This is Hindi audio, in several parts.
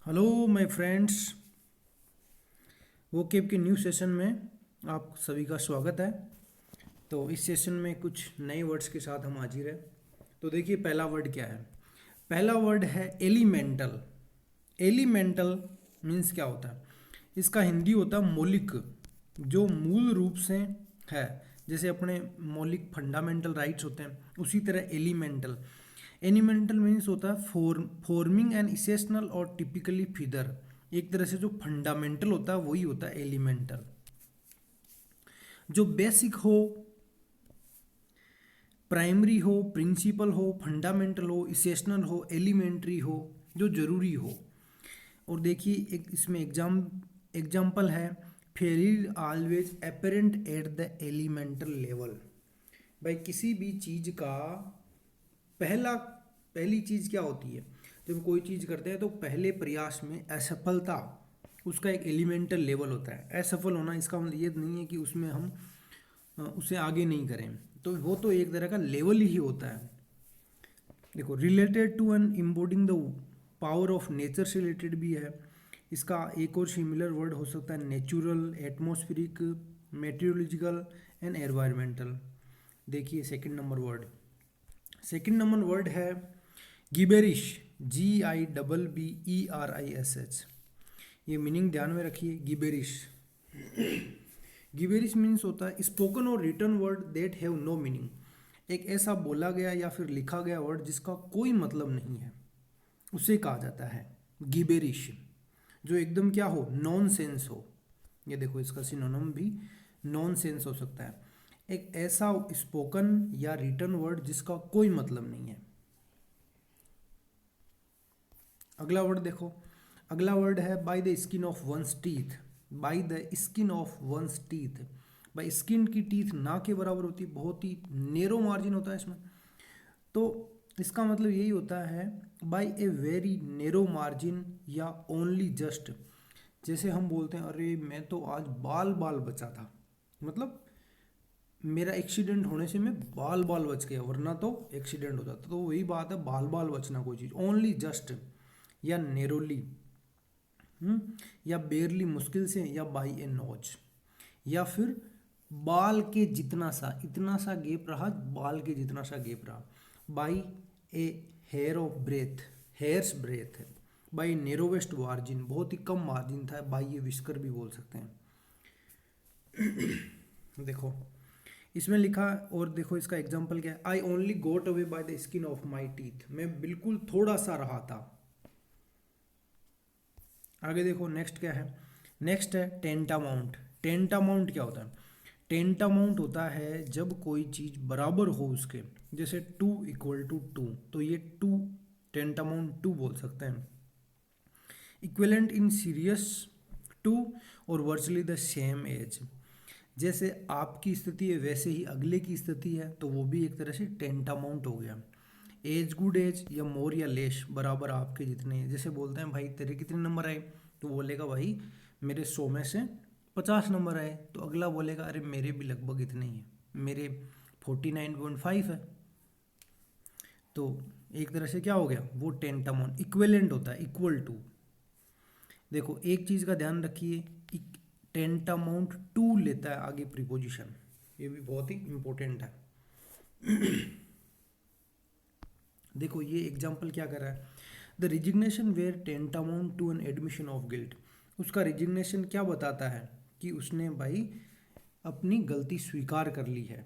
हेलो माय फ्रेंड्स, वो केब के न्यू सेशन में आप सभी का स्वागत है। तो इस सेशन में कुछ नए वर्ड्स के साथ हम हाजिर हैं। तो देखिए पहला वर्ड क्या है। पहला वर्ड है एलिमेंटल। एलिमेंटल मीन्स क्या होता है। इसका हिंदी होता है मौलिक, जो मूल रूप से है। जैसे अपने मौलिक फंडामेंटल राइट्स होते हैं, उसी तरह एलिमेंटल। एलिमेंटल मीन्स होता है फॉर्मिंग एन इसेशनल और टिपिकली फीदर। एक तरह से जो फंडामेंटल होता है वही होता है एलिमेंटल। जो बेसिक हो, प्राइमरी हो, प्रिंसिपल हो, फंडामेंटल हो, इसेशनल हो, एलिमेंट्री हो, जो जरूरी हो। और देखिए एक इसमें एग्जाम्पल है, fair always apparent at the elemental level. भाई किसी भी चीज का पहली चीज क्या होती है। जब कोई चीज करते हैं तो पहले प्रयास में असफलता उसका एक एलिमेंटल लेवल होता है। असफल होना इसका मतलब ये नहीं है कि उसमें हम उसे आगे नहीं करें, तो वो तो एक तरह का लेवल ही होता है। देखो related to an embodying the power of nature से रिलेटेड भी है। इसका एक और सिमिलर वर्ड हो सकता है natural, atmospheric, meteorological and environmental. देखिए सेकंड नंबर वर्ड है गिबेरिश। GIBBERISH। ये मीनिंग ध्यान में रखिए। गिबेरिश गिबेरिश मीन्स होता है स्पोकन और written word that have no meaning. एक ऐसा बोला गया या फिर लिखा गया वर्ड जिसका कोई मतलब नहीं है, उसे कहा जाता है गिबेरिश। जो एकदम क्या हो, नॉन सेंस हो। ये देखो इसका सिनोनिम भी नॉन सेंस हो सकता है। एक ऐसा स्पोकन या रिटन वर्ड जिसका कोई मतलब नहीं है। अगला वर्ड देखो। अगला वर्ड है by the skin of one's teeth. By the skin of one's teeth. By skin की टीथ ना के बराबर होती है, बहुत ही नेरो मार्जिन होता है इसमें। तो इसका मतलब यही होता है by a very narrow margin या ओनली जस्ट। जैसे हम बोलते हैं अरे मैं तो आज बाल बाल बचा था, मतलब मेरा एक्सीडेंट होने से मैं बाल बाल बच गया, वरना तो एक्सीडेंट हो जाता। तो वही बात है, बाल बाल बचना कोई चीज़ ओनली जस्ट या नेरोली, या बेरली मुश्किल से, या बाई ए नोज, या फिर बाल के जितना सा, इतना सा गैप रहा, बाल के जितना सा गैप रहा। By a hair of breath, hair's breath है। बाई नेरोवेस्ट मार्जिन, बहुत ही कम मार्जिन था, बाई ए विस्कर भी बोल सकते हैं। देखो इसमें लिखा, और देखो इसका एग्जाम्पल क्या है। I only got away by the skin of my teeth. मैं बिल्कुल थोड़ा सा रहा था। आगे देखो नेक्स्ट क्या है। नेक्स्ट है टेंटामाउंट। टेंटामाउंट क्या होता है। टेंटामाउंट होता है जब कोई चीज़ बराबर हो उसके, जैसे 2 = 2, तो ये 2 टेंटामाउंट 2 बोल सकते हैं। इक्विवेलेंट इन सीरियस टू और वर्चुअली द सेम एज। जैसे आपकी स्थिति है वैसे ही अगले की स्थिति है, तो वो भी एक तरह से टेंटामाउंट हो गया। एज गुड एज या मोर या लेस, बराबर आपके जितने हैं। जैसे बोलते हैं भाई तेरे कितने नंबर आए, तो बोलेगा भाई मेरे 100 में से 50 नंबर आए। तो अगला बोलेगा अरे मेरे भी लगभग इतने ही हैं, मेरे 49.5 है। तो एक तरह से क्या हो गया, वो टेंटामाउंट इक्विवेलेंट होता है, इक्वल टू। देखो एक चीज़ का ध्यान रखिए, टेंटामाउंट टू लेता है आगे प्रीपोजिशन, ये भी बहुत ही इंपॉर्टेंट है। देखो ये एग्जाम्पल क्या कर रहा है। The resignation were tantamount to an admission of guilt. उसका रिजिग्नेशन क्या बताता है कि उसने भाई अपनी गलती स्वीकार कर ली है।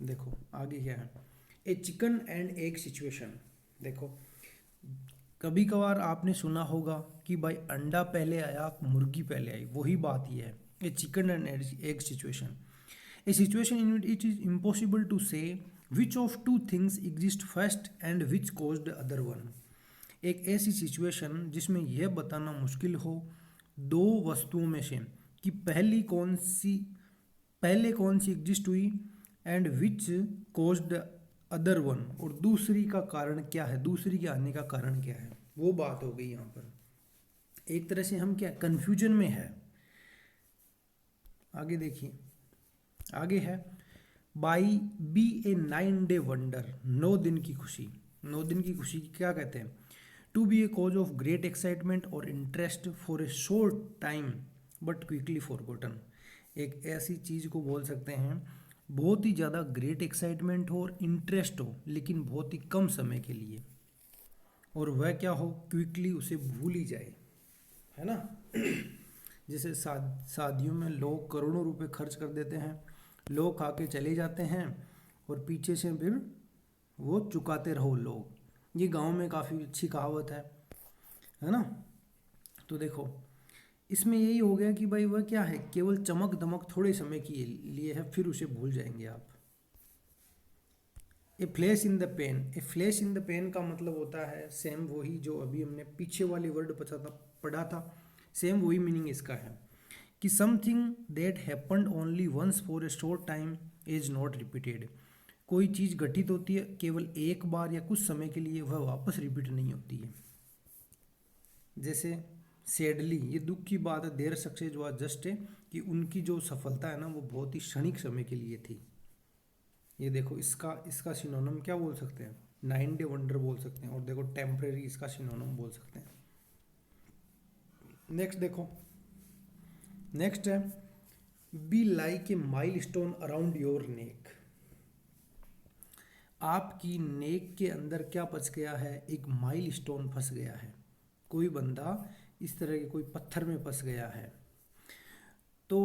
देखो आगे क्या है, a chicken and egg situation. देखो कभी कभार आपने सुना होगा कि भाई अंडा पहले आया मुर्गी पहले आई, वही बात ये है। A chicken and egg situation, a situation in which it is impossible to say which of two things exist first and which caused the other one। एक ऐसी सिचुएशन जिसमें यह बताना मुश्किल हो दो वस्तुओं में से कि पहले कौन सी एग्जिस्ट हुई, and which caused the other one, और दूसरी का कारण क्या है, दूसरी के आने का कारण क्या है। वो बात हो गई यहाँ पर। एक तरह से हम क्या कंफ्यूजन में है। आगे देखिए, आगे है by be a 9 day wonder. 9 दिन की खुशी। 9 दिन की खुशी क्या कहते हैं, to be a cause of great excitement और interest for a short time but quickly forgotten. एक ऐसी चीज़ को बोल सकते हैं बहुत ही ज़्यादा ग्रेट एक्साइटमेंट हो और इंटरेस्ट हो लेकिन बहुत ही कम समय के लिए, और वह क्या हो, क्विकली उसे भूल ही जाए, है ना। जैसे शादियों में लोग करोड़ों रुपए खर्च कर देते हैं, लोग खा के चले जाते हैं और पीछे से फिर वो चुकाते रहो लोग। ये गांव में काफ़ी अच्छी कहावत है ना। तो देखो इसमें यही हो गया कि भाई वह क्या है, केवल चमक दमक थोड़े समय के लिए है, फिर उसे भूल जाएंगे आप। A flash in the pan, a flash in the pan का मतलब होता है सेम वही जो अभी हमने पीछे वाली वर्ड पढ़ा था, सेम वही मीनिंग इसका है कि something that happened only once for a short time is not repeated. कोई चीज़ घटित होती है केवल एक बार या कुछ समय के लिए, वह वापस रिपीट नहीं होती है। जैसे सैडली, ये दुख की बात है, देयर सक्सेस वाज जस्ट है कि उनकी जो सफलता है ना वो बहुत ही क्षणिक समय के लिए थी। ये देखो इसका सिनोनिम क्या बोल सकते हैं, 9 डे वंडर बोल सकते हैं, और देखो टेम्परेरी इसका सिनोनिम बोल सकते हैं। नेक्स्ट देखो, नेक्स्ट है be like a milestone around your neck. आपकी नेक के अंदर क्या फंस गया है, एक माइलस्टोन फंस गया है। कोई बंदा इस तरह के कोई पत्थर में फंस गया है, तो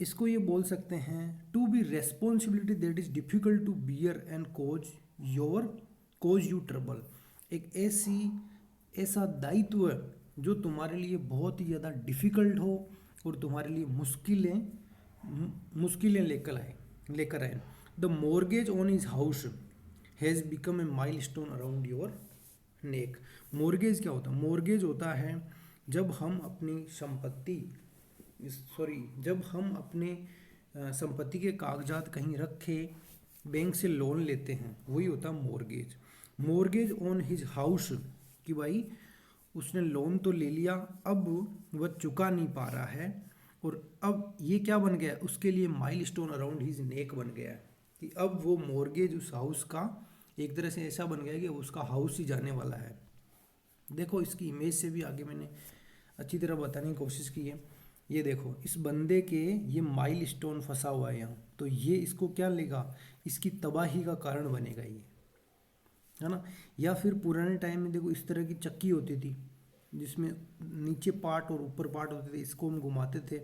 इसको ये बोल सकते हैं to be responsibility that is difficult to bear and cause you trouble. एक ऐसा दायित्व है जो तुम्हारे लिए बहुत ही ज़्यादा डिफिकल्ट हो और तुम्हारे लिए मुश्किलें लेकर आए। The mortgage on his house has become a milestone around your neck. Mortgage क्या होता है, मॉर्गेज होता है जब हम अपनी संपत्ति के कागजात कहीं रख के बैंक से लोन लेते हैं, वही होता है mortgage. Mortgage on his house कि भाई उसने लोन तो ले लिया, अब वह चुका नहीं पा रहा है, और अब ये क्या बन गया, उसके लिए माइलस्टोन अराउंड हिज नेक बन गया है कि अब वो मॉर्गेज उस हाउस का एक तरह से ऐसा बन गया कि उसका हाउस ही जाने वाला है। देखो इसकी इमेज से भी आगे मैंने अच्छी तरह बताने की कोशिश की है। ये देखो इस बंदे के ये माइलस्टोन फंसा हुआ है यहाँ, तो ये इसको क्या लेगा, इसकी तबाही का कारण बनेगा ये, है ना। या फिर पुराने टाइम में देखो इस तरह की चक्की होती थी जिसमें नीचे पार्ट और ऊपर पार्ट होते थे, इसको हम घुमाते थे,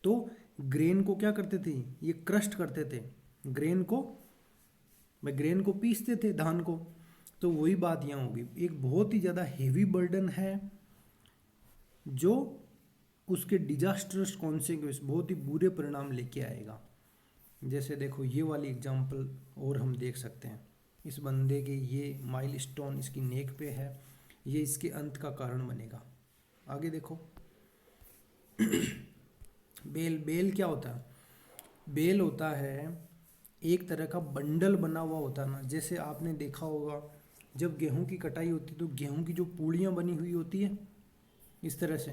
तो ग्रेन को क्या करते थे, ये क्रस्ट करते थे, ग्रेन को पीसते थे, धान को। तो वही बात यहाँ होगी, एक बहुत ही ज़्यादा हेवी बर्डन है जो उसके डिजास्टर्स कॉन्सिक्वेंस, बहुत ही बुरे परिणाम लेके आएगा। जैसे देखो ये वाली एग्जांपल और हम देख सकते हैं, इस बंदे के ये माइलस्टोन इसकी नेक पे है, ये इसके अंत का कारण बनेगा। आगे देखो बेल क्या होता है, बेल होता है एक तरह का बंडल बना हुआ होता है ना। जैसे आपने देखा होगा जब गेहूं की कटाई होती है तो गेहूं की जो पूड़ियाँ बनी हुई होती है इस तरह से,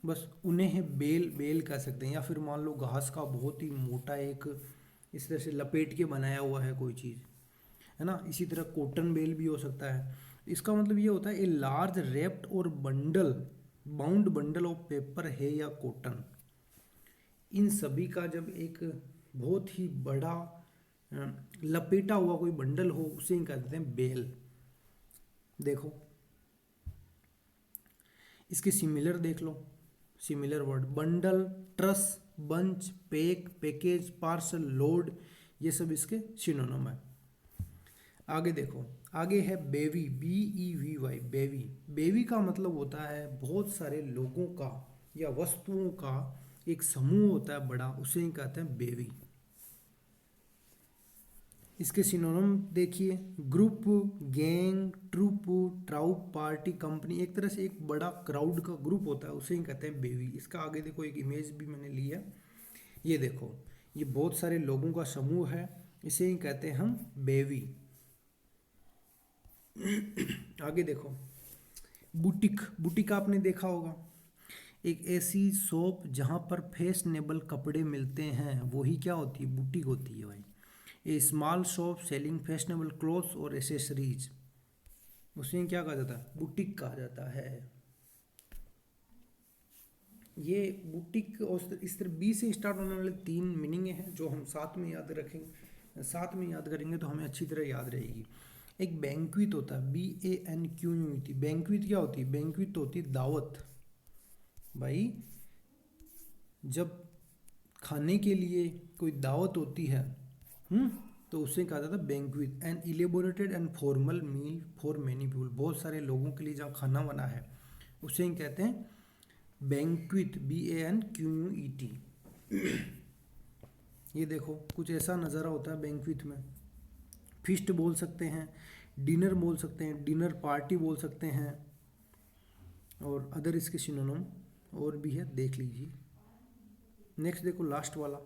बस उन्हें बेल कह सकते हैं। या फिर मान लो घास का बहुत ही मोटा एक इस तरह से लपेट के बनाया हुआ है कोई चीज़, है ना। इसी तरह कॉटन बेल भी हो सकता है। इसका मतलब ये होता है ए लार्ज रैप्ड और बाउंड बंडल ऑफ पेपर है या कॉटन। इन सभी का जब एक बहुत ही बड़ा लपेटा हुआ कोई बंडल हो उसे ही कहते हैं बेल। देखो इसके सिमिलर देख लो, similar word bundle, truss, bunch, package, parcel, load, ये सब इसके सिनोनिम है। आगे देखो, आगे है बेवी, BEVY, बेवी। बेवी का मतलब होता है बहुत सारे लोगों का या वस्तुओं का एक समूह होता है बड़ा, उसे ही कहते हैं बेवी। इसके सिनोनिम देखिए, group, gang, troop, troupe, party, company, एक तरह से एक बड़ा क्राउड का ग्रुप होता है, उसे ही कहते हैं बेवी। इसका आगे देखो एक इमेज भी मैंने ली है, ये देखो ये बहुत सारे लोगों का समूह है, इसे ही कहते हैं हम बेवी। आगे देखो बुटीक आपने देखा होगा, एक ऐसी शॉप जहाँ पर फैशनेबल कपड़े मिलते हैं, वही क्या होती है, बुटीक होती है भाई। A small shop selling fashionable clothes और एसेसरीज, उसे क्या कहा जाता है, बुटीक कहा जाता है। ये बुटीक और इस तरह बी से स्टार्ट होने वाले 3 मीनिंग हैं जो हम साथ में याद रखेंगे, साथ में याद करेंगे तो हमें अच्छी तरह याद रहेगी। एक बैंक्विट होता है, BANQUET। बैंक्विट क्या होती है, बैंक्विट होती है दावत। भाई जब खाने के लिए कोई दावत होती है, तो उसे कहा जाता है banquet. An elaborated and formal meal for many people, बहुत सारे लोगों के लिए जहाँ खाना बना है उसे ही कहते हैं बैंक्विट, BANQUET। ये देखो कुछ ऐसा नज़ारा होता है बैंक्विट में। फीस्ट बोल सकते हैं, डिनर बोल सकते हैं, डिनर पार्टी बोल सकते हैं, और अदर इसके सिनोनिम और भी है, देख लीजिए। नेक्स्ट देखो लास्ट वाला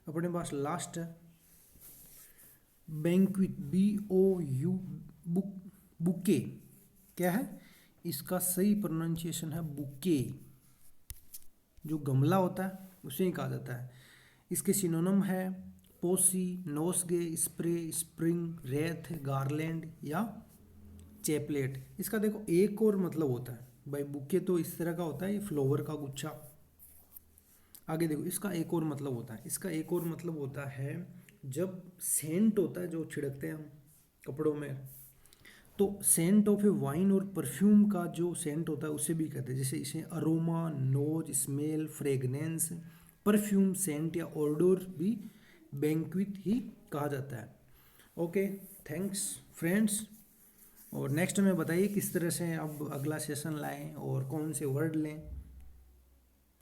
अपने पास लास्ट है बैंक्विट, BOU, बुक, बुके। क्या है इसका सही प्रोनाउंसिएशन है बुके। जो गमला होता है उसे ही कहा जाता है। इसके सिनोनिम है पोसी, नोसगे, स्प्रे, स्प्रिंग, रेथ, गार्लैंड या चेपलेट। इसका देखो एक और मतलब होता है भाई, बुके तो इस तरह का होता है, ये फ्लावर का गुच्छा। आगे देखो इसका एक और मतलब होता है, इसका एक और मतलब होता है जब सेंट होता है जो छिड़कते हैं हम कपड़ों में, तो सेंट ऑफ ए वाइन और परफ्यूम का जो सेंट होता है उसे भी कहते हैं। जैसे इसे aroma, nose, smell, fragrance, perfume, scent या ऑर्डर भी बैंक्विट ही कहा जाता है। Okay, thanks friends. और नेक्स्ट में बताइए किस तरह से अब अगला सेशन लाएं और कौन से वर्ड लें।